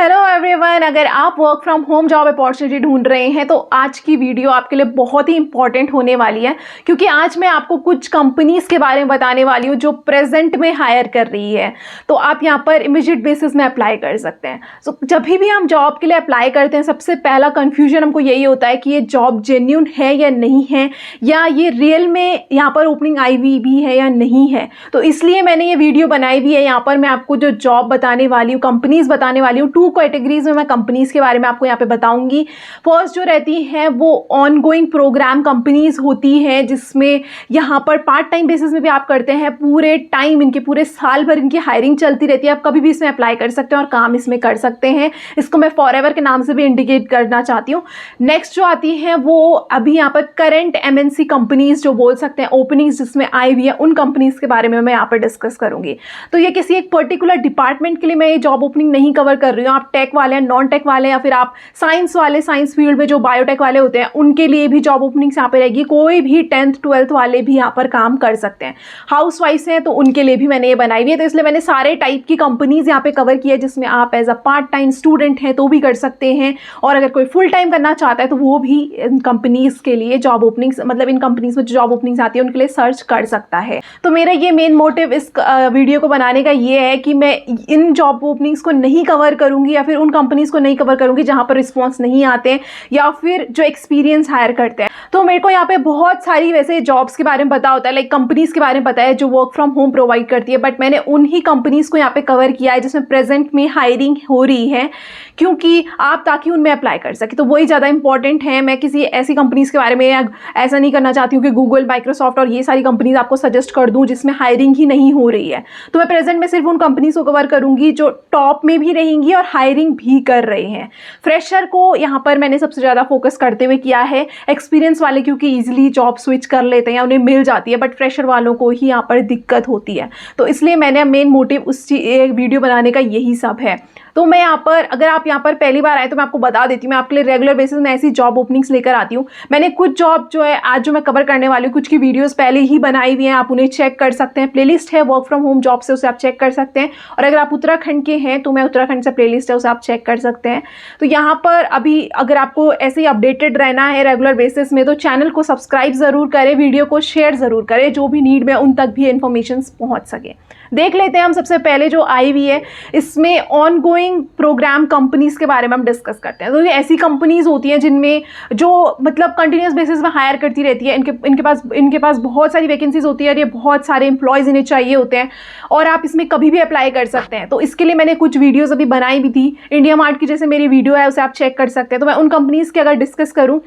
Hello everyone, अगर आप work from home job opportunity ढूंढ रहे हैं तो आज की वीडियो आपके लिए बहुत ही इंपॉर्टेंट होने वाली है, क्योंकि आज मैं आपको कुछ कंपनीज के बारे में बताने वाली हूँ जो प्रेजेंट में हायर कर रही है। तो आप यहाँ पर इमीडिएट बेसिस में अप्लाई कर सकते हैं। तो जब भी हम जॉब के लिए अप्लाई करते हैं, सबसे पहला कन्फ्यूजन हमको यही होता है कि ये जॉब जेन्युइन है या नहीं है, या ये रियल में यहाँ पर ओपनिंग आई हुई भी है या नहीं है। तो इसलिए मैंने ये वीडियो बनाई हुई है। यहाँ पर मैं आपको जो जॉब बताने वाली हूँ, कंपनीज बताने वाली हूँ, 2 कैटेगरीज में मैं कंपनीज के बारे में आपको यहाँ पे बताऊंगी। फर्स्ट जो रहती है वो ऑनगोइंग प्रोग्राम कंपनीज होती है, जिसमें यहाँ पर पार्ट टाइम बेसिस में भी आप करते हैं। पूरे टाइम इनके पूरे साल भर इनकी हायरिंग चलती रहती है। आप कभी भी इसमें अप्लाई कर सकते हैं और काम इसमें कर सकते हैं। इसको मैं फॉरएवर के नाम से भी इंडिकेट करना चाहती हूँ। नेक्स्ट जो आती है वो अभी यहाँ पर करंट MNC कंपनीज जो बोल सकते हैं, ओपनिंग्स जिसमें आई हुई है, उन कंपनीज के बारे में मैं यहाँ पर डिस्कस करूंगी। तो ये किसी एक पर्टिकुलर डिपार्टमेंट के लिए मैं ये जॉब ओपनिंग नहीं कवर कर रही हूँ। आप टेक वाले हैं, नॉन टेक वाले, या फिर आप साइंस वाले, साइंस फील्ड में जो बायोटेक वाले होते हैं, उनके लिए भी जॉब ओपनिंग्स यहाँ पे रहेगी। कोई भी 10th 12th वाले भी यहाँ पर काम कर सकते हैं। हाउस वाइफ्स हैं तो उनके लिए भी मैंने ये बनाई हुई है। तो इसलिए मैंने सारे टाइप की कंपनीज यहाँ पे कवर की है, जिसमें आप as a part time student हैं तो भी कर सकते हैं, और अगर कोई फुल टाइम करना चाहता है तो वो भी इन कंपनीज के लिए जॉब ओपनिंग्स, मतलब इन कंपनीज में जो जॉब ओपनिंग्स आती है उनके लिए सर्च कर सकता है। तो मेरा ये मेन मोटिव इस वीडियो को बनाने का ये है कि मैं इन जॉब ओपनिंग्स को नहीं कवर करूंगी, या फिर उन कंपनीज को नहीं कवर करूंगी जहां पर रिस्पॉन्स नहीं आते हैं, या फिर जो एक्सपीरियंस हायर करते हैं। तो मेरे को यहाँ पे बहुत सारी वैसे जॉब्स के बारे में पता होता है, लाइक कंपनीज के बारे में पता है जो वर्क फ्रॉम होम प्रोवाइड करती है, बट मैंने उन्हीं कंपनीज को यहाँ पे कवर किया है जिसमें प्रेजेंट में हायरिंग हो रही है, क्योंकि आप ताकि उनमें अप्लाई कर सके। तो वही ज़्यादा इंपॉर्टेंट है। मैं किसी ऐसी कंपनीज के बारे में ऐसा नहीं करना चाहती हूँ कि गूगल, माइक्रोसॉफ्ट और ये सारी कंपनीज आपको सजेस्ट कर दूँ जिसमें हायरिंग ही नहीं हो रही है। तो मैं प्रेजेंट में सिर्फ उन कंपनीज को कवर करूँगी जो टॉप में भी रहेंगी और हायरिंग भी कर रहे हैं। फ्रेशर को यहाँ पर मैंने सबसे ज़्यादा फोकस करते हुए किया है। एक्सपीरियंस वाले क्योंकि ईजिली जॉब स्विच कर लेते हैं या उन्हें मिल जाती है, बट फ्रेशर वालों को ही यहाँ पर दिक्कत होती है। तो इसलिए मैंने मेन मोटिव उस वीडियो बनाने का यही सब है। तो मैं यहाँ पर, अगर आप यहाँ पर पहली बार आए तो मैं आपको बता देती हूँ, मैं आपके लिए रेगुलर बेसिस में ऐसी जॉब ओपनिंग्स लेकर आती हूँ। मैंने कुछ जॉब जो है आज जो मैं कवर करने वाली हूँ, कुछ की वीडियोस पहले ही बनाई हुई हैं, आप उन्हें चेक कर सकते हैं। प्लेलिस्ट है वर्क फ्रॉम होम जॉब से, उसे आप चेक कर सकते हैं। और अगर आप उत्तराखंड के हैं तो मैं उत्तराखंड से प्लेलिस्ट है, उसे आप चेक कर सकते हैं। तो यहाँ पर अभी अगर आपको ऐसे ही अपडेटेड रहना है रेगुलर बेसिस में, तो चैनल को सब्सक्राइब ज़रूर करें, वीडियो को शेयर ज़रूर करें, जो भी नीड में उन तक भी इन्फॉर्मेशन पहुँच सके। देख लेते हैं हम सबसे पहले जो आई हुई है, इसमें ऑनगोइंग प्रोग्राम कंपनीज के बारे में हम डिस्कस करते हैं। तो ये ऐसी कंपनीज होती हैं जिनमें जो मतलब कंटिन्यूस बेसिस में हायर करती रहती है। इनके पास बहुत सारी वैकेंसीज होती है और ये बहुत सारे एम्प्लॉयज़ इन्हें चाहिए होते हैं, और आप इसमें कभी भी अप्लाई कर सकते हैं। तो इसके लिए मैंने कुछ वीडियोज़ अभी बनाई भी थी। इंडिया मार्ट की जैसे मेरी वीडियो है, उसे आप चेक कर सकते हैं। तो मैं उन कंपनीज़ की अगर डिस्कस करूँ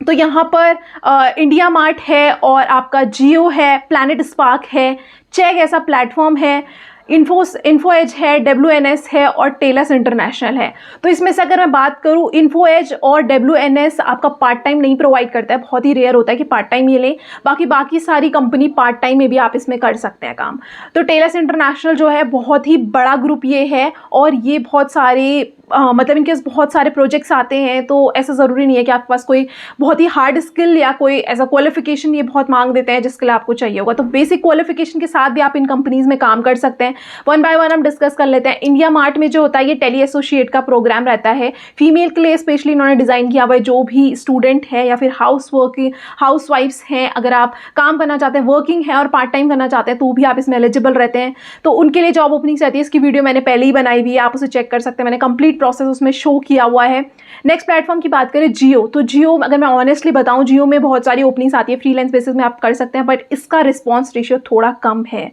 तो यहाँ पर इंडिया मार्ट है, और आपका जियो है, प्लैनेट स्पार्क है, चेक ऐसा प्लेटफॉर्म है, इन्फो एज है, WNS है और टेलस इंटरनेशनल है। तो इसमें से अगर मैं बात करूँ, इन्फो एज और WNS आपका पार्ट टाइम नहीं प्रोवाइड करता है, बहुत ही रेयर होता है कि पार्ट टाइम ये ले। बाकी सारी कंपनी पार्ट टाइम में भी आप इसमें कर सकते हैं काम। तो टेलस इंटरनेशनल जो है बहुत ही बड़ा ग्रुप ये है, और ये बहुत सारे मतलब इनके बहुत सारे प्रोजेक्ट्स आते हैं। तो ऐसा ज़रूरी नहीं है कि आपके पास कोई बहुत ही हार्ड स्किल या कोई ऐसा क्वालिफिकेशन ये बहुत मांग देते हैं जिसके लिए आपको चाहिए होगा। तो बेसिक क्वालिफिकेशन के साथ भी आप इन कंपनीज में काम कर सकते हैं। वन बाय वन हम डिस्कस कर लेते हैं। इंडिया मार्ट में जो होता है, ये टेली एसोसिएट का प्रोग्राम रहता है, फीमेल के लिए स्पेशली इन्होंने डिज़ाइन किया हुआ है। जो भी स्टूडेंट है या फिर हाउस वाइफ्स हैं, अगर आप काम करना चाहते हैं, वर्किंग है और पार्ट टाइम करना चाहते हैं, तो भी आप इसमें एलिजिबल रहते हैं। तो उनके लिए जॉब ओपनिंग्स रहती है। इसकी वीडियो मैंने पहले ही बनाई हुई है, आप उसे चेक कर सकते हैं। मैंने कंप्लीट प्रोसेस उसमें शो किया हुआ है। नेक्स्ट प्लेटफॉर्म की बात करें, जियो। तो जियो, अगर मैं ऑनेस्टली बताऊं, जियो में बहुत सारी ओपनिंग्स आती है, फ्रीलांस बेसिस में आप कर सकते हैं, बट इसका रिस्पॉन्स रेशियो थोड़ा कम है।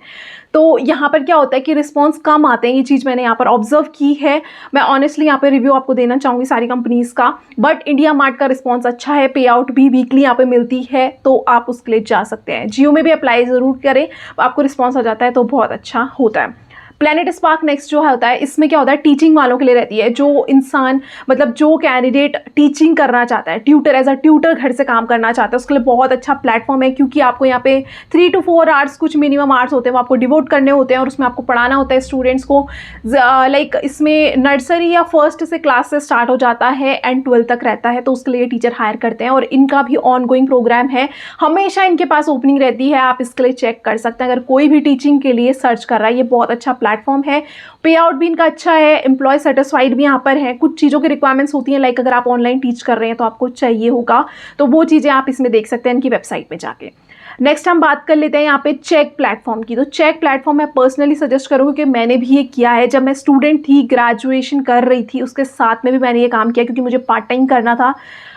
तो यहाँ पर क्या होता है कि रिस्पॉन्स कम आते हैं, ये चीज़ मैंने यहाँ पर ऑब्जर्व की है। मैं ऑनेस्टली यहाँ पे रिव्यू आपको देना चाहूँगी सारी कंपनीज़ का, बट इंडिया मार्ट का रिस्पॉन्स अच्छा है। पे आउट भी वीकली यहाँ पे मिलती है, तो आप उसके लिए जा सकते हैं। जियो में भी अप्लाई ज़रूर करें, आपको रिस्पॉन्स आ जाता है तो बहुत अच्छा होता है। प्लैनेट स्पार्क नेक्स्ट जो होता है, इसमें क्या होता है, टीचिंग वालों के लिए रहती है। जो इंसान, मतलब जो कैंडिडेट टीचिंग करना चाहता है, ट्यूटर एज अ ट्यूटर घर से काम करना चाहता है, उसके लिए बहुत अच्छा प्लेटफॉर्म है, क्योंकि आपको यहाँ पे 3 to 4 आवर्स, कुछ मिनिमम आवर्स होते हैं, वो आपको डिवोट करने होते हैं, और उसमें आपको पढ़ाना होता है स्टूडेंट्स को। लाइक इसमें नर्सरी या फर्स्ट से क्लास से स्टार्ट हो जाता है एंड 12th तक रहता है। तो उसके लिए टीचर हायर करते हैं, और इनका भी ऑनगोइंग प्रोग्राम है, हमेशा इनके पास ओपनिंग रहती है। आप इसके लिए चेक कर सकते हैं अगर कोई भी टीचिंग के लिए सर्च कर रहा है। ये बहुत अच्छा प्लेटफॉर्म है। पे आउट भी इनका अच्छा है, एम्प्लॉय सेटिस्फाइड भी यहाँ पर है। कुछ चीज़ों की रिक्वायरमेंट्स होती हैं, लाइक अगर आप ऑनलाइन टीच कर रहे हैं तो आपको चाहिए होगा, तो वो चीज़ें आप इसमें देख सकते हैं इनकी वेबसाइट में जाके। नेक्स्ट हम बात कर लेते हैं यहाँ पे चेक प्लेटफॉर्म की। तो चेक प्लेटफॉर्म मैं पर्सनली सजेस्ट करूँगी कि मैंने भी ये किया है। जब मैं स्टूडेंट थी, ग्रेजुएशन कर रही थी, उसके साथ में भी मैंने ये काम किया क्योंकि मुझे पार्ट टाइम करना था।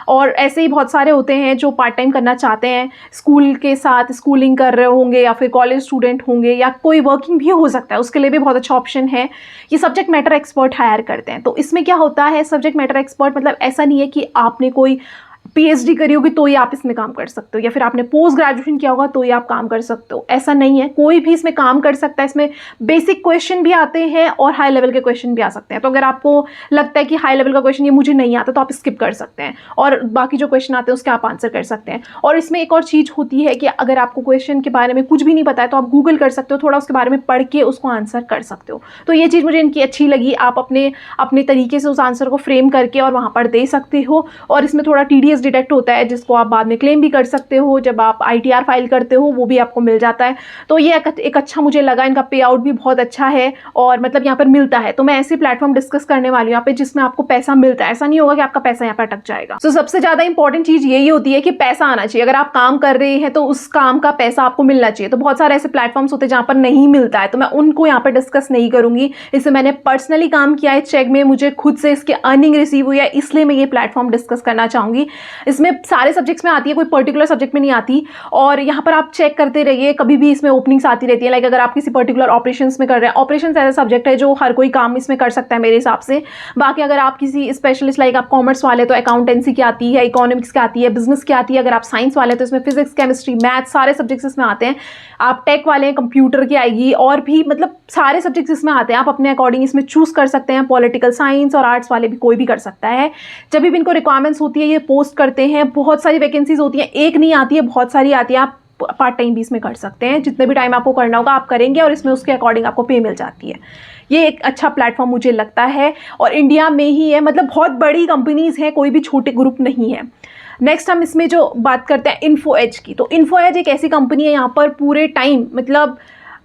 और ऐसे ही बहुत सारे होते हैं जो पार्ट टाइम करना चाहते हैं, स्कूल के साथ स्कूलिंग कर रहे होंगे या फिर कॉलेज स्टूडेंट होंगे या कोई वर्किंग भी हो सकता है, उसके लिए भी बहुत अच्छा ऑप्शन है। ये सब्जेक्ट मैटर एक्सपर्ट हायर करते हैं। तो इसमें क्या होता है, सब्जेक्ट मैटर एक्सपर्ट मतलब ऐसा नहीं है कि आपने कोई पीएचडी करी होगी तो ही आप इसमें काम कर सकते हो, या फिर आपने पोस्ट ग्रेजुएशन किया होगा तो ही आप काम कर सकते हो, ऐसा नहीं है। कोई भी इसमें काम कर सकता है। इसमें बेसिक क्वेश्चन भी आते हैं और हाई लेवल के क्वेश्चन भी आ सकते हैं। तो अगर आपको लगता है कि हाई लेवल का क्वेश्चन ये मुझे नहीं आता तो आप स्किप कर सकते हैं और बाकी जो क्वेश्चन आते हैं उसके आप आंसर कर सकते हैं। और इसमें एक और चीज़ होती है कि अगर आपको क्वेश्चन के बारे में कुछ भी नहीं पता है तो आप गूगल कर सकते हो, थोड़ा उसके बारे में पढ़ के उसको आंसर कर सकते हो। तो ये चीज़ मुझे इनकी अच्छी लगी। आप अपने तरीके से उस आंसर को फ्रेम करके और वहाँ पर दे सकते हो। और इसमें थोड़ा TDS डिडक्ट होता है जिसको आप बाद में क्लेम भी कर सकते हो। जब आप ITR फाइल करते हो वो भी आपको मिल जाता है। तो ये एक अच्छा मुझे लगा। इनका पे आउट भी बहुत अच्छा है और मतलब यहाँ पर मिलता है। तो मैं ऐसे प्लेटफॉर्म डिस्कस करने वाली हूँ यहाँ पे जिसमें आपको पैसा मिलता है। ऐसा नहीं होगा कि आपका पैसा यहाँ पर अटक जाएगा। तो सबसे ज़्यादा इंपॉर्टेंट चीज़ यही होती है कि पैसा आना चाहिए। अगर आप काम कर रहे हैं तो उस काम का पैसा आपको मिलना चाहिए। तो बहुत सारे ऐसे प्लेटफॉर्म्स होते हैं जहाँ पर नहीं मिलता है, तो मैं उनको यहाँ पर डिस्कस नहीं करूँगी। इससे मैंने पर्सनली काम किया है चेक में, मुझे खुद से इसकी अर्निंग रिसीव हुई है, इसलिए मैं ये प्लेटफॉर्म डिस्कस करना चाहूँगी। इसमें सारे सब्जेक्ट्स में आती है, कोई पर्टिकुलर सब्जेक्ट में नहीं आती। और यहाँ पर आप चेक करते रहिए, कभी भी इसमें ओपनिंग्स आती रहती है। लाइक अगर आप किसी पर्टिकुलर ऑपरेशंस में कर रहे हैं, ऑपरेशंस ऐसा सब्जेक्ट है जो हर कोई काम इसमें कर सकता है मेरे हिसाब से। बाकी अगर आप किसी स्पेशलिस्ट, लाइक आप कॉमर्स वाले तो अकाउंटेंसी की आती है, इकोनॉमिक्स की आती है, बिजनेस की आती है। अगर आप साइंस वाले तो इसमें फिजिक्स, केमिस्ट्री, मैथ सारे सब्जेक्ट्स इसमें आते हैं। आप टेक वाले हैं, कंप्यूटर की आएगी, और भी मतलब सारे सब्जेक्ट्स इसमें आते हैं। आप अपने अकॉर्डिंग इसमें चूज कर सकते हैं। पॉलिटिकल साइंस और आर्ट्स वाले भी कोई भी कर सकता है। जब भी इनको रिक्वायरमेंट्स होती है ये पोस्ट करते हैं। बहुत सारी वैकेंसीज होती हैं, एक नहीं आती है, बहुत सारी आती है। आप पार्ट टाइम भी इसमें कर सकते हैं, जितने भी टाइम आपको करना होगा आप करेंगे और इसमें उसके अकॉर्डिंग आपको पे मिल जाती है। ये एक अच्छा प्लेटफॉर्म मुझे लगता है और इंडिया में ही है, मतलब बहुत बड़ी कंपनीज हैं, कोई भी छोटे ग्रुप नहीं है। नेक्स्ट हम इसमें जो बात करते हैं इन्फो एज की। तो इन्फो एज एक ऐसी कंपनी है यहाँ पर पूरे टाइम, मतलब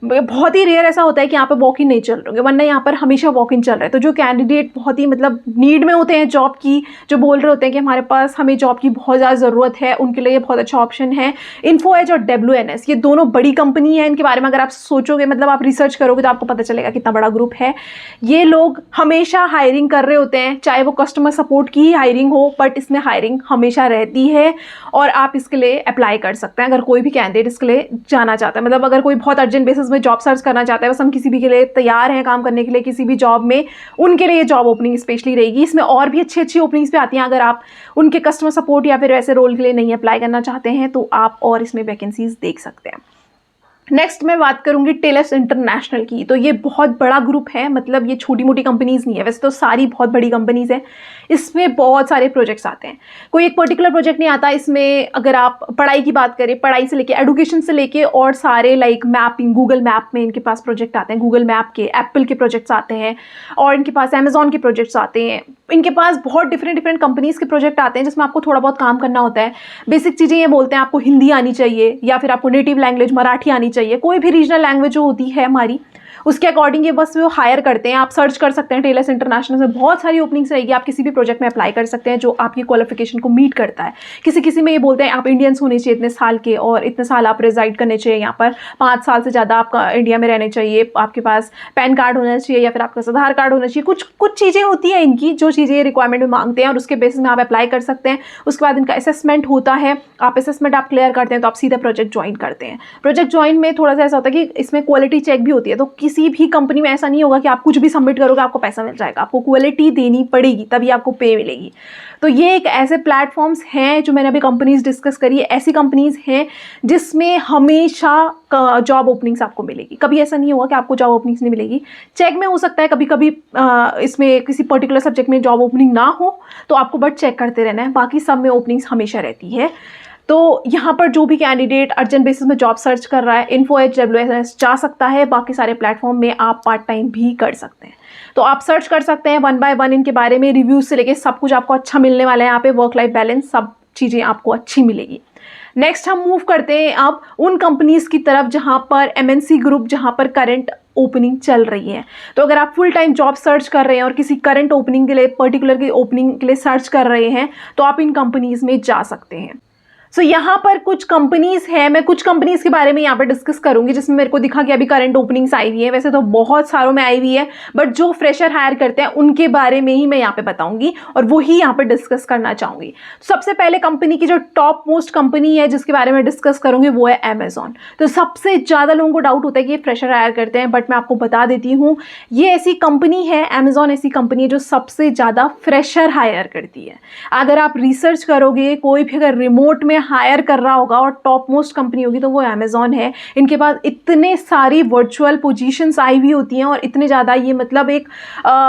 बहुत ही रेयर ऐसा होता है कि यहाँ पे वॉक इन नहीं चल रहे, वरना यहाँ पर हमेशा वॉक इन चल रहा है। तो जो कैंडिडेट बहुत ही मतलब नीड में होते हैं जॉब की, जो बोल रहे होते हैं कि हमें जॉब की बहुत ज़्यादा ज़रूरत है, उनके लिए ये बहुत अच्छा ऑप्शन है। इन्फो एज और WNS ये दोनों बड़ी कंपनी है। इनके बारे में अगर आप सोचोगे, मतलब आप रिसर्च करोगे तो आपको पता चलेगा कितना बड़ा ग्रुप है। ये लोग हमेशा हायरिंग कर रहे होते हैं, चाहे वो कस्टमर सपोर्ट की ही हायरिंग हो, बट इसमें हायरिंग हमेशा रहती है और आप इसके लिए अप्लाई कर सकते हैं अगर कोई भी कैंडिडेट इसके लिए जाना चाहता है। मतलब अगर कोई बहुत अर्जेंट बेसिस में जॉब सर्च करना चाहता है, बस हम किसी भी के लिए तैयार हैं काम करने के लिए, किसी भी जॉब में, उनके लिए ये जॉब ओपनिंग स्पेशली रहेगी। इसमें और भी अच्छी ओपनिंग्स पे आती हैं। अगर आप उनके कस्टमर सपोर्ट या फिर ऐसे रोल के लिए नहीं अप्लाई करना चाहते हैं तो आप और इसमें वैकेंसीज देख सकते हैं। नेक्स्ट मैं बात करूंगी टेलस इंटरनेशनल की। तो ये बहुत बड़ा ग्रुप है, मतलब ये छोटी मोटी कंपनीज नहीं है, वैसे तो सारी बहुत बड़ी कंपनीज हैं। इसमें बहुत सारे प्रोजेक्ट्स आते हैं, कोई एक पर्टिकुलर प्रोजेक्ट नहीं आता इसमें। अगर आप पढ़ाई की बात करें, पढ़ाई से लेके एडुकेशन से लेके और सारे लाइक मैपिंग, गूगल मैप में इनके पास प्रोजेक्ट आते हैं, गूगल मैप के, एप्पल के प्रोजेक्ट्स आते हैं और इनके पास अमेजॉन के प्रोजेक्ट्स आते हैं। इनके पास बहुत डिफरेंट कंपनीज के प्रोजेक्ट आते हैं जिसमें आपको थोड़ा बहुत काम करना होता है। बेसिक चीज़ें ये बोलते हैं आपको हिंदी आनी चाहिए या फिर आपको नेटिव लैंग्वेज मराठी आनी चाहिए, कोई भी रीजनल लैंग्वेज जो होती है हमारी, उसके अकॉर्डिंग ये बस वो हायर करते हैं। आप सर्च कर सकते हैं टेलस इंटरनेशनल में, बहुत सारी ओपनिंग्स रहेगी। आप किसी भी प्रोजेक्ट में अप्लाई कर सकते हैं जो आपकी क्वालिफिकेशन को मीट करता है। किसी में ये बोलते हैं आप इंडियंस होने चाहिए इतने साल के और इतने साल आप रिजाइड करने चाहिए यहाँ पर, 5 साल से ज़्यादा आपका इंडिया में रहने चाहिए, आपके पास पैन कार्ड होना चाहिए या फिर आपका आधार कार्ड होना चाहिए। कुछ चीज़ें होती हैं इनकी जो चीज़ें रिक्वायरमेंट में मांगते हैं और उसके बेसिस में आप अप्लाई कर सकते हैं। उसके बाद इनका असेसमेंट होता है, आप असेसमेंट आप क्लियर करते हैं तो आप सीधा प्रोजेक्ट ज्वाइन करते हैं। प्रोजेक्ट ज्वाइन में थोड़ा सा ऐसा होता है कि इसमें क्वालिटी चेक भी होती है। तो किसी भी कंपनी में ऐसा नहीं होगा कि आप कुछ भी सबमिट करोगे आपको पैसा मिल जाएगा, आपको क्वालिटी देनी पड़ेगी तभी आपको पे मिलेगी। तो ये एक ऐसे प्लेटफॉर्म्स हैं जो मैंने अभी कंपनीज डिस्कस करी है, ऐसी कंपनीज हैं जिसमें हमेशा जॉब ओपनिंग्स आपको मिलेगी। कभी ऐसा नहीं होगा कि आपको जॉब ओपनिंग्स नहीं मिलेगी। चेक में हो सकता है कभी कभी इसमें किसी पर्टिकुलर सब्जेक्ट में जॉब ओपनिंग ना हो तो आपको बट चेक करते रहना है, बाकी सब में ओपनिंग्स हमेशा रहती है। तो यहाँ पर जो भी कैंडिडेट अर्जेंट बेसिस में जॉब सर्च कर रहा है, इन्फो एज WNS जा सकता है। बाकी सारे प्लेटफॉर्म में आप पार्ट टाइम भी कर सकते हैं। तो आप सर्च कर सकते हैं 1 by 1 इनके बारे में, रिव्यूज से लेके सब कुछ आपको अच्छा मिलने वाला है। यहाँ पे वर्क लाइफ बैलेंस सब चीज़ें आपको अच्छी मिलेगी। नेक्स्ट हम मूव करते हैं अब उन कंपनीज़ की तरफ जहाँ पर MNC ग्रुप, जहाँ पर करंट ओपनिंग चल रही है। तो अगर आप फुल टाइम जॉब सर्च कर रहे हैं और किसी करंट ओपनिंग के लिए, पर्टिकुलर की ओपनिंग के लिए सर्च कर रहे हैं, तो आप इन कंपनीज़ में जा सकते हैं। सो यहाँ पर कुछ कंपनीज है, मैं कुछ कंपनीज के बारे में यहाँ पर डिस्कस करूंगी जिसमें मेरे को दिखा कि अभी करंट ओपनिंग्स आई हुई है। वैसे तो बहुत सारों में आई हुई है, बट जो फ्रेशर हायर करते हैं उनके बारे में ही मैं यहाँ पे बताऊंगी और वो ही यहाँ पर डिस्कस करना चाहूंगी। सबसे पहले कंपनी की जो टॉप मोस्ट कंपनी है जिसके बारे में डिस्कस करूंगी वो है अमेजॉन। तो सबसे ज़्यादा लोगों को डाउट होता है कि ये फ्रेशर हायर करते हैं, बट मैं आपको बता देती हूँ ये ऐसी कंपनी है, अमेजॉन ऐसी कंपनी है जो सबसे ज़्यादा फ्रेशर हायर करती है। अगर आप रिसर्च करोगे, कोई भी अगर रिमोट में हायर कर रहा होगा और टॉप मोस्ट कंपनी होगी तो वो अमेजॉन है। इनके पास इतने सारी वर्चुअल पोजीशंस आई हुई होती हैं और इतने ज़्यादा ये मतलब एक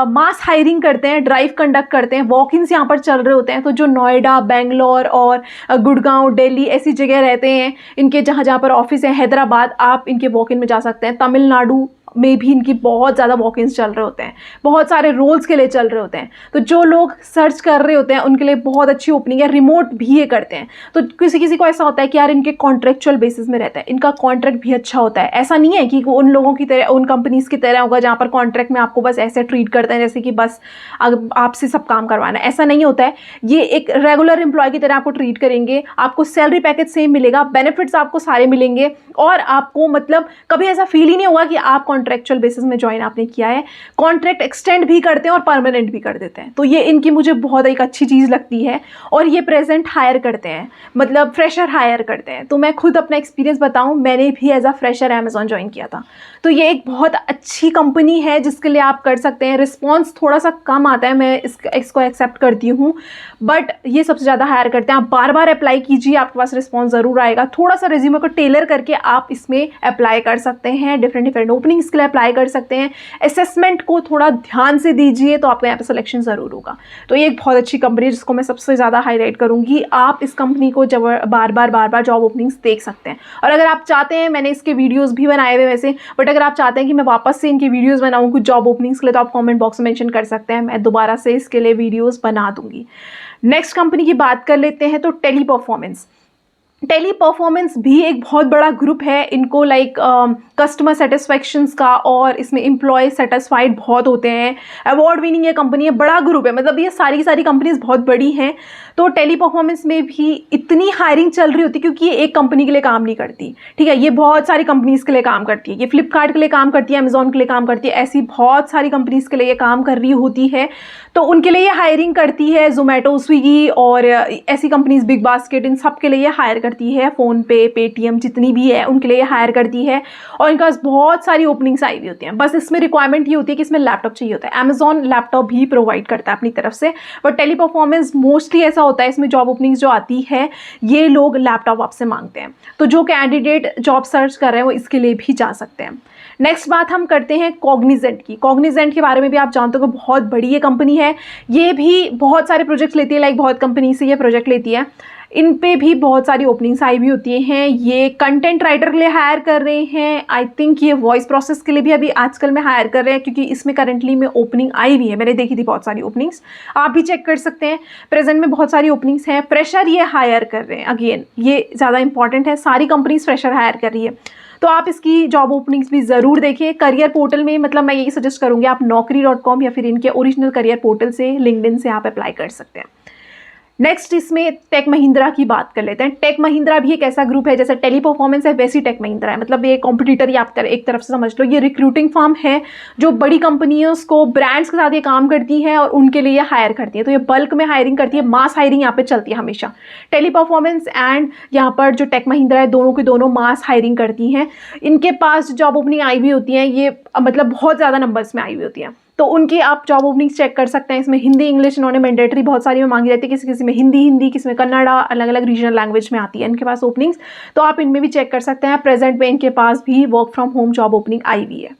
मास हायरिंग करते हैं, ड्राइव कंडक्ट करते हैं, वॉक इन्स यहाँ पर चल रहे होते हैं। तो जो नोएडा, बेंगलोर और गुड़गांव, दिल्ली ऐसी जगह रहते हैं इनके, जहाँ जहाँ पर ऑफिस है, हैदराबाद, आप इनके वॉक इन में जा सकते हैं। तमिलनाडु में भी इनकी बहुत ज़्यादा वॉक-इन्स चल रहे होते हैं, बहुत सारे रोल्स के लिए चल रहे होते हैं। तो जो लोग सर्च कर रहे होते हैं उनके लिए बहुत अच्छी ओपनिंग है। रिमोट भी ये करते हैं। तो किसी किसी को ऐसा होता है कि यार इनके कॉन्ट्रेक्चुअल बेसिस में रहता है, इनका कॉन्ट्रैक्ट भी अच्छा होता है। ऐसा नहीं है कि उन लोगों की तरह, उन कंपनीज़ की तरह होगा जहाँ पर कॉन्ट्रैक्ट में आपको बस ऐसे ट्रीट करते हैं जैसे कि बस आपसे सब काम करवाना है। ऐसा नहीं होता है। ये एक रेगुलर एम्प्लॉय की तरह आपको ट्रीट करेंगे, आपको सैलरी पैकेज सेम मिलेगा, बेनिफिट्स आपको सारे मिलेंगे और आपको मतलब कभी ऐसा फील ही नहीं होगा कि आप कॉन्ट्रेक्चुअल बेसिस में ज्वाइन आपने किया है। कॉन्ट्रैक्ट एक्सटेंड भी करते हैं और परमानेंट भी कर देते हैं। तो ये इनकी मुझे बहुत एक अच्छी चीज़ लगती है। और ये प्रेजेंट हायर करते हैं, मतलब फ्रेशर हायर करते हैं। तो मैं खुद अपना एक्सपीरियंस बताऊं, मैंने भी as a fresher Amazon join किया था। तो ये एक बहुत अच्छी कंपनी है जिसके लिए आप कर सकते हैं। रिस्पॉन्स थोड़ा सा कम आता है, मैं इसको एक्सेप्ट करती हूँ, बट ये सबसे ज़्यादा हायर करते हैं। आप बार बार अप्लाई कीजिए, आपके पास रिस्पॉन्स ज़रूर आएगा। थोड़ा सा रिज्यूमे को टेलर करके आप इसमें अप्लाई कर सकते हैं, डिफरेंट डिफरेंट ओपनिंग्स के लिए अप्लाई कर सकते हैं। असेसमेंट को थोड़ा ध्यान से दीजिए तो आपका यहाँ पर सिलेक्शन ज़रूर होगा। तो ये एक बहुत अच्छी कंपनी है जिसको मैं सबसे ज़्यादा हाईलाइट करूँगी। आप इस कंपनी को जब बार बार जॉब ओपनिंग्स देख सकते हैं। और अगर आप चाहते हैं, मैंने इसके वीडियोज़ भी बनाए हुए वैसे, बट अगर आप चाहते हैं कि मैं वापस से इनकी वीडियोज़ बनाऊँ कुछ जॉब ओपनिंग्स के लिए, तो आप कॉमेंट बॉक्स में मेंशन कर सकते हैं, मैं दोबारा से इसके लिए वीडियोज़ बना दूँगी। नेक्स्ट कंपनी की बात कर लेते हैं तो टेली परफॉर्मेंस। टेली परफॉर्मेंस भी एक बहुत बड़ा ग्रुप है। इनको लाइक कस्टमर सेटिस्फैक्शंस का और इसमें एम्प्लॉय सेटिस्फाइड बहुत होते हैं। अवार्ड विनिंग ये कंपनी है, बड़ा ग्रुप है, मतलब ये सारी की सारी कंपनीज बहुत बड़ी हैं। तो टेली परफॉर्मेंस में भी इतनी हायरिंग चल रही होती है क्योंकि ये एक कंपनी के लिए काम नहीं करती, ठीक है, ये बहुत सारी कंपनीज के लिए काम करती है। ये फ्लिपकार्ट के लिए काम करती है, अमेजॉन के लिए काम करती है, ऐसी बहुत सारी कंपनीज के लिए ये काम कर रही होती है। तो उनके लिए ये हायरिंग करती है। जोमेटो, स्विगी और ऐसी कंपनीज, बिग बास्केट, इन सब के लिए ये हायर करती है। फ़ोन पे, पेटीएम जितनी भी है उनके लिए हायर करती है। और इनके पास बहुत सारी ओपनिंग्स आई हुई होती हैं। बस इसमें रिक्वायरमेंट ये होती है कि इसमें लैपटॉप चाहिए होता है। अमेजॉन लैपटॉप भी प्रोवाइड करता है अपनी तरफ से, बट टेली परफॉर्मेंस मोस्टली ऐसा होता है, इसमें जॉब ओपनिंग्स जो आती है ये लोग लैपटॉप आपसे मांगते हैं। तो जो कैंडिडेट जॉब सर्च कर रहे हैं वो इसके लिए भी जा सकते हैं। नेक्स्ट बात हम करते हैं कॉग्निजेंट की। कॉग्निजेंट के बारे में भी आप जानते हो कि बहुत बड़ी ये कंपनी है। ये भी बहुत सारे प्रोजेक्ट्स लेती है, लाइक बहुत कंपनी से ये प्रोजेक्ट लेती है। इन पे भी बहुत सारी ओपनिंग्स आई हुई होती हैं। ये कंटेंट राइटर के लिए हायर कर रहे हैं। आई थिंक ये वॉइस प्रोसेस के लिए भी अभी आजकल में हायर कर रहे हैं क्योंकि इसमें करंटली में ओपनिंग आई हुई है। मैंने देखी थी बहुत सारी ओपनिंग्स, आप भी चेक कर सकते हैं। प्रेजेंट में बहुत सारी ओपनिंग्स हैं। फ्रेशर ये हायर कर रहे हैं, अगेन ये ज़्यादा इंपॉर्टेंट है, सारी कंपनीज फ्रेशर हायर कर रही है। तो आप इसकी जॉब ओपनिंग्स भी ज़रूर देखिए। करियर पोर्टल में, मतलब मैं यही सजेस्ट करूँगी, आप naukri.com या फिर इनके ओरिजिनल करियर पोर्टल से, लिंक्डइन से आप अप्लाई कर सकते हैं। नेक्स्ट इसमें टेक महिंद्रा की बात कर लेते हैं। टेक महिंद्रा भी एक ऐसा ग्रुप है, जैसे टेली परफॉर्मेंस है वैसी टेक महिंद्रा है, मतलब ये कॉम्पिटिटर ही आप एक तरफ से समझ लो। ये रिक्रूटिंग फर्म है जो बड़ी कंपनियों को, ब्रांड्स के साथ ये काम करती है और उनके लिए हायर करती है। तो ये बल्क में हायरिंग करती है, मास हायरिंग यहाँ पे चलती है हमेशा। टेली परफॉर्मेंस एंड यहाँ पर जो टेक महिंद्रा है, दोनों के दोनों मास हायरिंग करती हैं। इनके पास जॉब ओपनिंग आई हुई होती हैं, ये मतलब बहुत ज़्यादा नंबर्स में आई हुई होती हैं। तो उनकी आप जॉब ओपनिंग्स चेक कर सकते हैं। इसमें हिंदी, इंग्लिश इन्होंने मैंडेटरी बहुत सारी में मांगी रहती है, किसी किसी में हिंदी, किसी में कन्नड़ा, अलग अलग रीजनल लैंग्वेज में आती है इनके पास ओपनिंग्स। तो आप इनमें भी चेक कर सकते हैं। प्रेजेंट में इनके पास भी work from home job opening आई हुई है।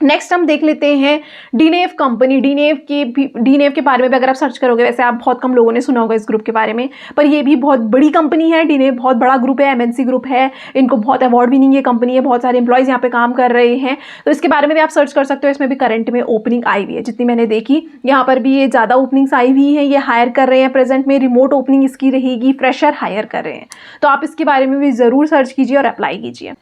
नेक्स्ट हम देख लेते हैं डीनेव कंपनी। डीनेव के बारे में भी अगर आप सर्च करोगे, वैसे आप बहुत कम लोगों ने सुना होगा इस ग्रुप के बारे में, पर ये भी बहुत बड़ी कंपनी है। डीनेव बहुत बड़ा ग्रुप है, एमएनसी ग्रुप है, इनको बहुत अवार्ड विनिंग ये कंपनी है, बहुत सारे एम्प्लॉयज़ यहाँ पे काम कर रहे हैं, तो इसके बारे में भी आप सर्च कर सकते हो। इसमें भी करंट में ओपनिंग आई हुई है, जितनी मैंने देखी यहाँ पर भी ये ज़्यादा ओपनिंग्स आई हुई है। ये हायर कर रहे हैं प्रेजेंट में, रिमोट ओपनिंग इसकी रहेगी, फ्रेशर हायर कर रहे हैं, तो आप इसके बारे में भी ज़रूर सर्च कीजिए और अप्लाई कीजिए।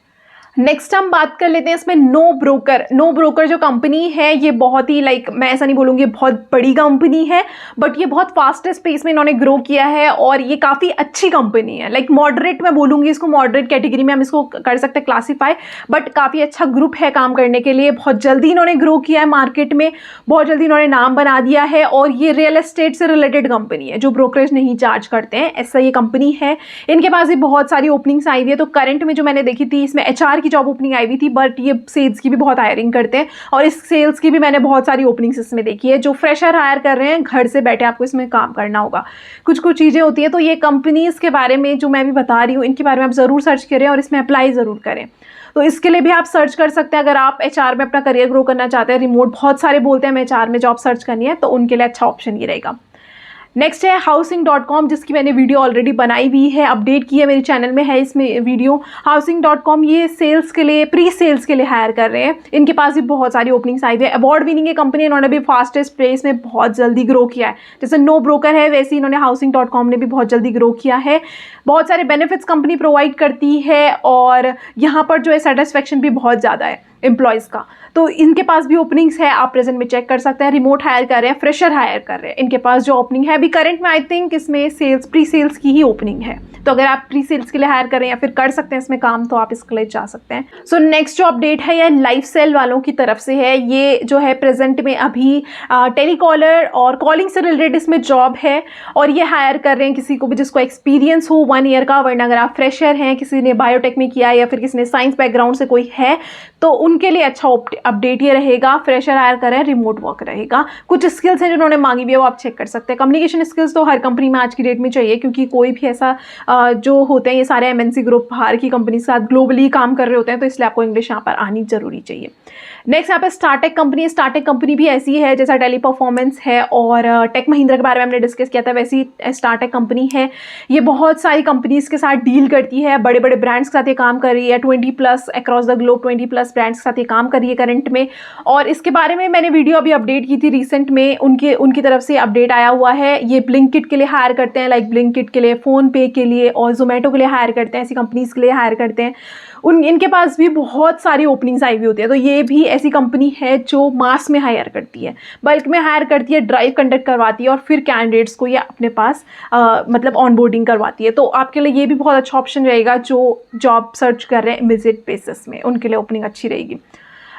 नेक्स्ट हम बात कर लेते हैं इसमें नो ब्रोकर जो कंपनी है, ये बहुत ही मैं ऐसा नहीं बोलूँगी बहुत बड़ी कंपनी है, बट ये बहुत फास्टेस्ट पेस में इन्होंने ग्रो किया है और ये काफ़ी अच्छी कंपनी है। मॉडरेट मैं बोलूँगी इसको, मॉडरेट कैटेगरी में हम इसको कर सकते हैं क्लासीफाई, बट काफ़ी अच्छा ग्रुप है काम करने के लिए। बहुत जल्दी इन्होंने ग्रो किया है मार्केट में, बहुत जल्दी इन्होंने नाम बना दिया है, और ये रियल एस्टेट से रिलेटेड कंपनी है, जो ब्रोकरेज नहीं चार्ज करते हैं, ऐसा ये कंपनी है। इनके पास भी बहुत सारी ओपनिंग्स आई हुई है। तो करंट में जो मैंने देखी थी, इसमें HR की जॉब ओपनिंग आई हुई थी, बट ये सेल्स की भी बहुत हायरिंग करते हैं, और इस सेल्स की भी मैंने बहुत सारी ओपनिंग्स इसमें देखी है। जो फ्रेशर हायर कर रहे हैं, घर से बैठे आपको इसमें काम करना होगा, कुछ चीज़ें होती हैं। तो ये कंपनीज़ के बारे में जो मैं भी बता रही हूँ, इनके बारे में आप ज़रूर सर्च करें और इसमें अप्लाई ज़रूर करें। तो इसके लिए भी आप सर्च कर सकते हैं, अगर आप HR में अपना करियर ग्रो करना चाहते हैं। रिमोट बहुत सारे बोलते हैं हमें HR में जॉब सर्च करनी है, तो उनके लिए अच्छा ऑप्शन ये रहेगा। नेक्स्ट है housing.com, जिसकी मैंने वीडियो ऑलरेडी बनाई हुई है, अपडेट की है, मेरे चैनल में है इसमें वीडियो। housing.com ये सेल्स के लिए, प्री सेल्स के लिए हायर कर रहे हैं। इनके पास भी बहुत सारी ओपनिंग्स आई हुई है, अवार्ड विनिंग कंपनी, इन्होंने भी फास्टेस्ट पेस में बहुत जल्दी ग्रो किया है। जैसे नो ब्रोकर है, वैसे इन्होंने housing.com ने भी बहुत जल्दी ग्रो किया है। बहुत सारे बेनिफिट्स कंपनी प्रोवाइड करती है, और यहाँ पर जो है सेटिस्फेक्शन भी बहुत ज़्यादा है एम्प्लॉयज़ का। तो इनके पास भी ओपनिंग्स है, आप प्रेजेंट में चेक कर सकते हैं। रिमोट हायर कर रहे हैं, फ्रेशर हायर कर रहे हैं, इनके पास जो ओपनिंग है अभी करंट में, आई थिंक इसमें सेल्स, प्री सेल्स की ही ओपनिंग है। तो अगर आप प्री सेल्स के लिए हायर करें या फिर कर सकते हैं इसमें काम, तो आप इसके लिए जा सकते हैं। सो नेक्स्ट जो अपडेट है ये लाइफसेल वालों की तरफ से है। ये जो है प्रेजेंट में अभी टेलीकॉलर और कॉलिंग से रिलेटेड इसमें जॉब है, और ये हायर कर रहे हैं किसी को भी जिसको एक्सपीरियंस हो 1 ईयर का, वरना अगर आप फ्रेशर हैं, किसी ने बायोटेक में किया है या फिर किसी ने साइंस बैकग्राउंड से कोई है, तो उनके लिए अच्छा अपडेट ये रहेगा। फ्रेशर हायर करें, रिमोट वर्क रहेगा। कुछ स्किल्स हैं जो उन्होंने मांगी भी है, वो आप चेक कर सकते हैं। कम्युनिकेशन स्किल्स तो हर कंपनी में आज की डेट में चाहिए, क्योंकि कोई भी ऐसा जो होते हैं ये सारे एमएनसी ग्रुप बाहर की कंपनी के साथ ग्लोबली काम कर रहे होते हैं, तो इसलिए आपको इंग्लिश यहाँ पर आनी जरूरी चाहिए। नेक्स्ट यहाँ पे स्टार्टेक कंपनी। स्टार्टेक कंपनी भी ऐसी है जैसा टेली परफॉर्मेंस है और टेक महिंद्रा के बारे में हमने डिस्कस किया था, वैसी स्टार्टेक कंपनी है। ये बहुत सारी कंपनीज के साथ डील करती है, बड़े बड़े ब्रांड्स के साथ ये काम कर रही है। 20+ अक्रॉस द ग्लोब 20+ ब्रांड्स के साथ ये काम कर रही है करंट में। और इसके बारे में मैंने वीडियो अभी अपडेट की थी रिसेंट में, उनकी तरफ से अपडेट आया हुआ है। ये ब्लिंकिट के लिए हायर करते हैं, ब्लिंकिट के लिए, फ़ोन पे के लिए और जोमेटो के लिए हायर करते हैं, ऐसी कंपनीज के लिए हायर करते हैं। इनके पास भी बहुत सारी ओपनिंग्स आई हुई होती है। तो ये भी ऐसी कंपनी है जो मास में हायर करती है, बल्क में हायर करती है, ड्राइव कंडक्ट करवाती है और फिर कैंडिडेट्स को ये अपने पास ऑनबोर्डिंग करवाती है। तो आपके लिए ये भी बहुत अच्छा ऑप्शन रहेगा जो जॉब सर्च कर रहे हैं इमीडिएट बेसिस में, उनके लिए ओपनिंग अच्छी रहेगी।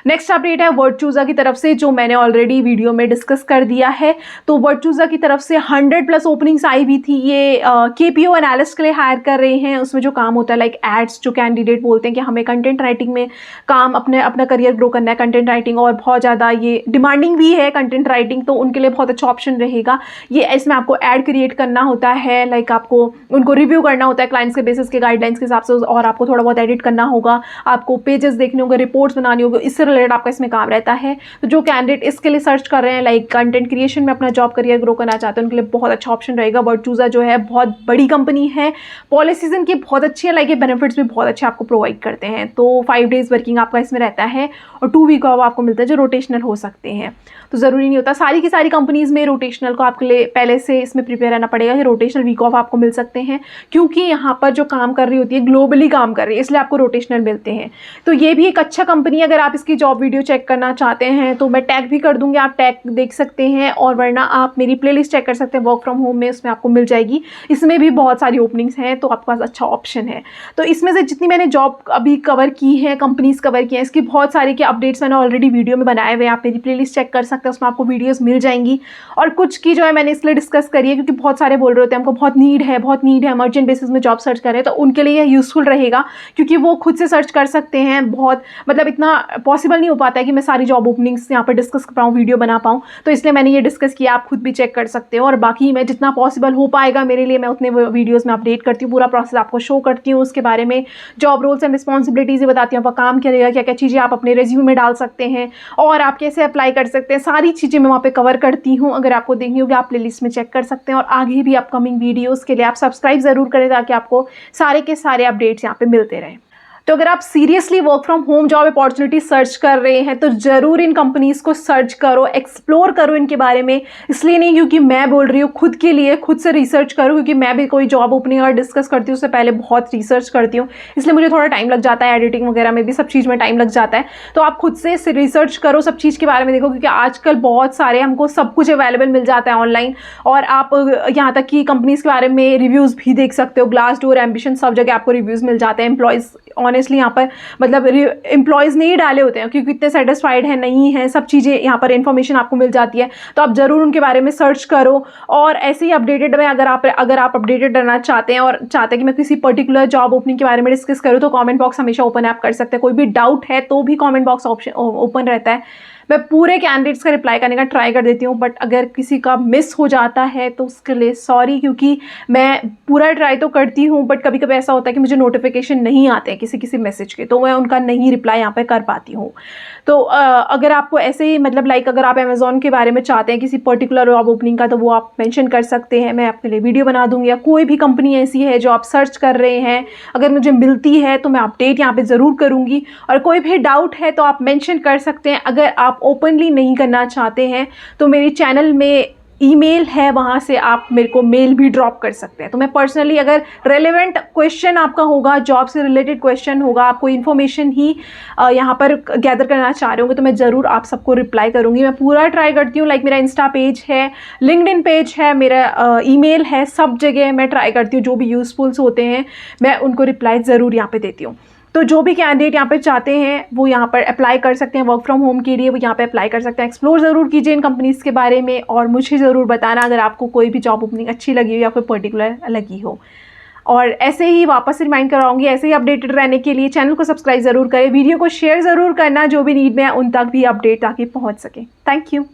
नेक्स्ट अपडेट है वर्चूज़ा की तरफ से, जो मैंने ऑलरेडी वीडियो में डिस्कस कर दिया है। तो वर्चूज़ा की तरफ से 100+ ओपनिंग्स आई हुई थी। ये KPO एनालिस्ट के लिए हायर कर रहे हैं। उसमें जो काम होता है एड्स, जो कैंडिडेट बोलते हैं कि हमें कंटेंट राइटिंग में काम अपना करियर ग्रो करना है, कंटेंट राइटिंग, और बहुत ज़्यादा ये डिमांडिंग भी है कंटेंट राइटिंग, तो उनके लिए बहुत अच्छा ऑप्शन रहेगा ये। इसमें आपको ऐड क्रिएट करना होता है, आपको उनको रिव्यू करना होता है क्लाइंट्स के बेसिस के गाइडलाइंस के हिसाब से, और आपको थोड़ा बहुत एडिट करना होगा, आपको पेजेस देखने होंगे, रिपोर्ट्स बनानी होगी, इससे रिलेटेड आपका इसमें काम रहता है। तो जो कैंडिडेट इसके लिए सर्च कर रहे हैं, कंटेंट क्रिएशन में अपना जॉब करियर ग्रो करना चाहते हैं, उनके लिए बहुत अच्छा ऑप्शन रहेगा। वर्चूज़ा जो है बहुत बड़ी कंपनी है, पॉलिसीज इनकी बहुत अच्छी है, ये बेनिफिट्स भी बहुत अच्छे आपको प्रोवाइड करते हैं। तो 5 डेज वर्किंग आपका इसमें रहता है और 2 वीक ऑफ आपको मिलता है, जो रोटेशनल हो सकते हैं। तो ज़रूरी नहीं होता सारी की सारी कंपनीज़ में रोटेशनल को आपके लिए पहले से इसमें प्रिपेयर रहना पड़ेगा कि रोटेशनल वीक ऑफ आपको मिल सकते हैं, क्योंकि यहाँ पर जो काम कर रही होती है ग्लोबली काम कर रही है, इसलिए आपको रोटेशनल मिलते हैं। तो ये भी एक अच्छा कंपनी है। अगर आप इसकी जॉब वीडियो चेक करना चाहते हैं तो मैं टैग भी कर दूंगी, आप टैग देख सकते हैं, और वरना आप मेरी प्लेलिस्ट चेक कर सकते हैं वर्क फ्रॉम होम में, उसमें आपको मिल जाएगी। इसमें भी बहुत सारी ओपनिंग्स हैं, तो आपके पास अच्छा ऑप्शन है। तो इसमें से जितनी मैंने जॉब अभी कवर की है, कंपनीज कवर की हैं, इसकी बहुत सारी के अपडेट्स मैंने ऑलरेडी वीडियो में बनाए हुए हैं, आप मेरी प्लेलिस्ट चेक कर सकते हैं, उसमें आपको वीडियोस मिल जाएंगी। और कुछ की जो है मैंने इसलिए डिस्कस करी है क्योंकि बहुत सारे बोल रहे होते हैं हमको बहुत नीड है, इमरजेंट बेसिस में जॉब सर्च कर रहे हैं, तो उनके लिए यूजफुल रहेगा, क्योंकि वो खुद से सर्च कर सकते हैं। बहुत इतना पॉसिबल पॉसिबल नहीं हो पाता है कि मैं सारी जॉब ओपनिंग्स यहाँ पर डिस्कस कर पाऊँ, वीडियो बना पाऊँ, तो इसलिए मैंने ये डिस्कस किया। आप खुद भी चेक कर सकते हो। और बाकी मैं जितना पॉसिबल हो पाएगा मेरे लिए, मैं उतने वीडियोज़ में अपडेट करती हूँ, पूरा प्रोसेस आपको शो करती हूँ। उसके बारे में जॉब रोल्स एंड रिस्पॉन्सिबिलिटीज़ बताती हूँ, आपका काम क्या रहेगा, क्या क्या चीज़ें आप अपने रेज्यूमे में डाल सकते हैं और आप कैसे अप्लाई कर सकते हैं, सारी चीज़ें मैं वहाँ पे कवर करती हूँ। अगर आपको देखनी होगी आप प्लेलिस्ट में चेक कर सकते हैं। और आगे भी अपकमिंग वीडियोज़ के लिए आप सब्सक्राइब ज़रूर करें ताकि आपको सारे के सारे अपडेट्स यहाँ पे मिलते रहें। तो अगर आप seriously work from home job opportunity search कर रहे हैं तो ज़रूर इन कंपनीज़ को सर्च करो, एक्सप्लोर करो इनके बारे में। इसलिए नहीं क्योंकि मैं बोल रही हूँ, खुद के लिए खुद से रिसर्च करो, क्योंकि मैं भी कोई जॉब ओपनिंग अगर डिस्कस करती हूँ उससे पहले बहुत रिसर्च करती हूँ, इसलिए मुझे थोड़ा टाइम लग जाता है, एडिटिंग वगैरह में भी सब चीज़ में टाइम लग जाता है। तो आप खुद से रिसर्च करो, सब चीज़ के बारे में देखो, क्योंकि आजकल बहुत सारे हमको सब कुछ अवेलेबल मिल जाता है ऑनलाइन। और आप यहाँ तक कि कंपनीज़ के बारे में रिव्यूज़ भी देख सकते हो, ग्लासडोर, एम्बिशन, सब जगह आपको रिव्यूज़ मिल जाते हैं। एम्प्लॉयज़ ऑनेस्टली यहाँ पर मतलब एम्प्लॉयज़ नहीं डाले होते हैं क्योंकि इतने सेटिस्फाइड है नहीं है, सब चीज़ें यहाँ पर इन्फॉर्मेशन आपको मिल जाती है। तो आप ज़रूर उनके बारे में सर्च करो। और ऐसे ही अपडेटेड में अगर आप अपडेटेड रहना चाहते हैं और चाहते हैं कि मैं किसी पर्टिकुलर जॉब ओपनिंग के बारे में डिस्कस करूँ तो कमेंट बॉक्स हमेशा ओपन आप कर सकते हैं। कोई भी डाउट है तो भी कमेंट बॉक्स ऑप्शन ओपन रहता है, मैं पूरे कैंडिडेट्स का रिप्लाई करने का ट्राई कर देती हूँ। बट अगर किसी का मिस हो जाता है तो उसके लिए सॉरी, क्योंकि मैं पूरा ट्राई तो करती हूँ बट कभी कभी ऐसा होता है कि मुझे नोटिफिकेशन नहीं आते हैं किसी मैसेज के, तो मैं उनका नहीं रिप्लाई यहाँ पे कर पाती हूँ। तो अगर आपको ऐसे ही मतलब अगर आप अमेज़ॉन के बारे में चाहते हैं किसी पर्टिकुलर जॉब ओपनिंग का तो वो आप मेंशन कर सकते हैं, मैं आपके लिए वीडियो बना दूँगी। या कोई भी कंपनी ऐसी है जो आप सर्च कर रहे हैं, अगर मुझे मिलती है तो मैं अपडेट यहाँ पे ज़रूर करूँगी। और कोई भी डाउट है तो आप मेंशन कर सकते हैं। अगर आप ओपनली नहीं करना चाहते हैं तो मेरे चैनल में ईमेल है, वहाँ से आप मेरे को मेल भी ड्रॉप कर सकते हैं। तो मैं पर्सनली अगर रेलेवेंट क्वेश्चन आपका होगा, जॉब से रिलेटेड क्वेश्चन होगा, आप कोई इन्फॉर्मेशन ही यहाँ पर गैदर करना चाह रहे होंगे तो मैं ज़रूर आप सबको रिप्लाई करूँगी। मैं पूरा ट्राई करती हूँ। मेरा इंस्टा पेज है, लिंक्डइन पेज है, मेरा ईमेल है, सब जगह मैं ट्राई करती हूँ जो भी यूज़फुल्स होते हैं मैं उनको रिप्लाई ज़रूर यहाँ पर देती हूँ। तो जो भी कैंडिडेट यहाँ पे चाहते हैं वो यहाँ पर अप्लाई कर सकते हैं वर्क फ्रॉम होम के लिए, वो यहाँ पे अप्लाई कर सकते हैं। एक्सप्लोर ज़रूर कीजिए इन कंपनीज़ के बारे में और मुझे ज़रूर बताना अगर आपको कोई भी जॉब ओपनिंग अच्छी लगी हो या कोई पर्टिकुलर लगी हो। और ऐसे ही वापस रिमाइंड कराऊंगी, ऐसे ही अपडेटेड रहने के लिए चैनल को सब्सक्राइब ज़रूर करें, वीडियो को शेयर ज़रूर करना, जो भी नीड में है उन तक भी अपडेट ताकि पहुँच सके। Thank you.